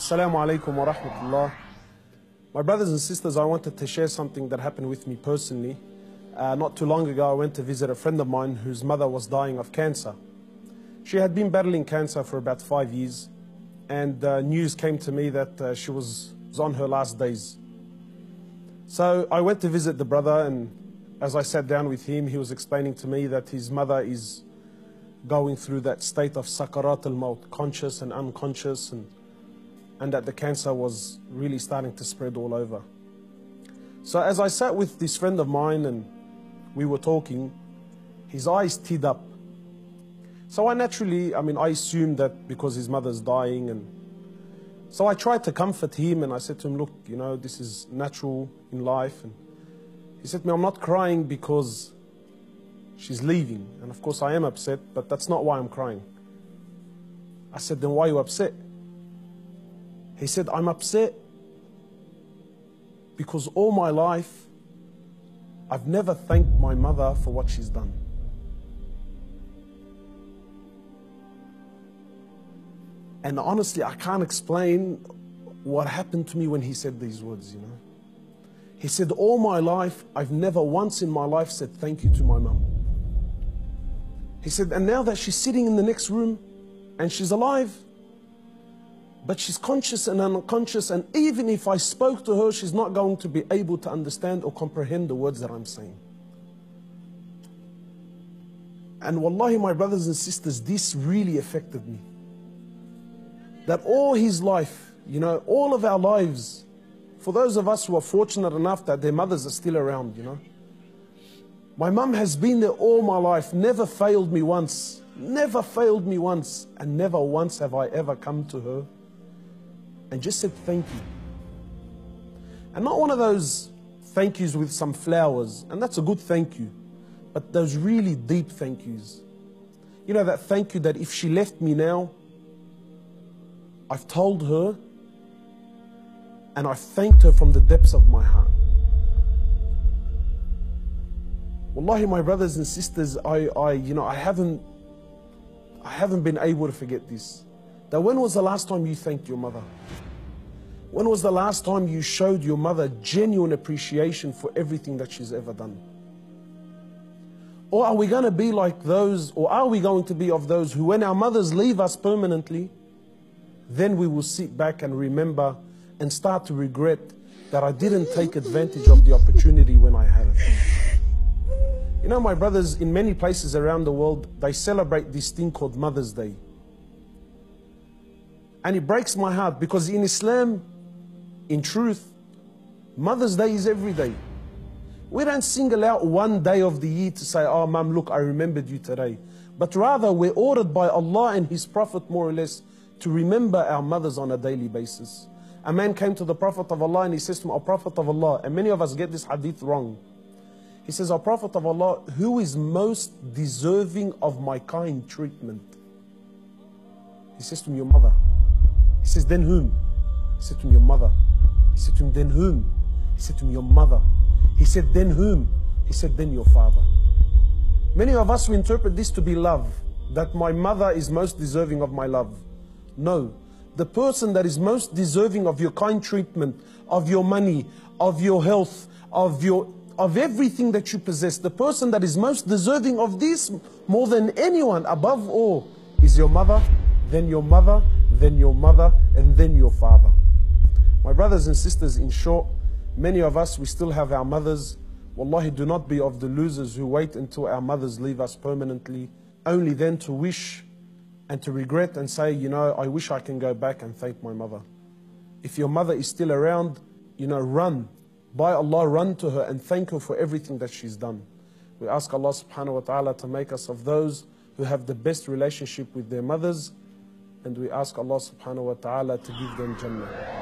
Assalamu alaikum wa rahmatullah. My brothers and sisters, I wanted to share something that happened with me personally. Not too long ago, I went to visit a friend of mine whose mother was dying of cancer. She had been battling cancer for about 5 years, and news came to me that she was on her last days. So I went to visit the brother, and as I sat down with him, he was explaining to me that his mother is going through that state of sakarat al-maut, conscious and unconscious, and that the cancer was really starting to spread all over. So as I sat with this friend of mine and we were talking, his eyes teared up. So I assumed that because his mother's dying, and so I tried to comfort him, and I said to him, look, you know, this is natural in life. And he said to me, I'm not crying because she's leaving. And of course I am upset, but that's not why I'm crying. I said, then why are you upset? He said, I'm upset because all my life I've never thanked my mother for what she's done. And honestly, I can't explain what happened to me when he said these words, you know. He said, all my life, I've never once in my life said thank you to my mum. He said, and now that she's sitting in the next room and she's alive, but she's conscious and unconscious, and even if I spoke to her, she's not going to be able to understand or comprehend the words that I'm saying. And wallahi, my brothers and sisters, this really affected me. That all his life, you know, all of our lives, for those of us who are fortunate enough that their mothers are still around, you know. My mum has been there all my life, never failed me once, and never once have I ever come to her and just said thank you. And not one of those thank yous with some flowers, and that's a good thank you, but those really deep thank yous. You know, that thank you that if she left me now, I've told her and I've thanked her from the depths of my heart. Wallahi, my brothers and sisters, I haven't been able to forget this. That when was the last time you thanked your mother? When was the last time you showed your mother genuine appreciation for everything that she's ever done? Or are we going to be like those, or are we going to be of those who, when our mothers leave us permanently, then we will sit back and remember and start to regret that I didn't take advantage of the opportunity when I had it. You know, my brothers, in many places around the world, they celebrate this thing called Mother's Day. And it breaks my heart because in Islam, in truth, Mother's Day is every day. We don't single out one day of the year to say, oh, Mum, look, I remembered you today. But rather, we're ordered by Allah and His Prophet, more or less, to remember our mothers on a daily basis. A man came to the Prophet of Allah and he says to him, O Prophet of Allah, and many of us get this hadith wrong. He says, O Prophet of Allah, who is most deserving of my kind treatment? He says to him, your mother. He says, then whom? He said to him, your mother. He said to him, then whom? He said to him, your mother. He said, then whom? He said, then your father. Many of us, we interpret this to be love, that my mother is most deserving of my love. No, the person that is most deserving of your kind treatment, of your money, of your health, of everything that you possess, the person that is most deserving of this more than anyone, above all, is your mother, then your mother, then your mother, and then your father. My brothers and sisters, in short, many of us, we still have our mothers. Wallahi, do not be of the losers who wait until our mothers leave us permanently, only then to wish and to regret and say, you know, I wish I can go back and thank my mother. If your mother is still around, you know, run. By Allah, run to her and thank her for everything that she's done. We ask Allah subhanahu wa ta'ala to make us of those who have the best relationship with their mothers, and we ask Allah subhanahu wa ta'ala to give them Jannah.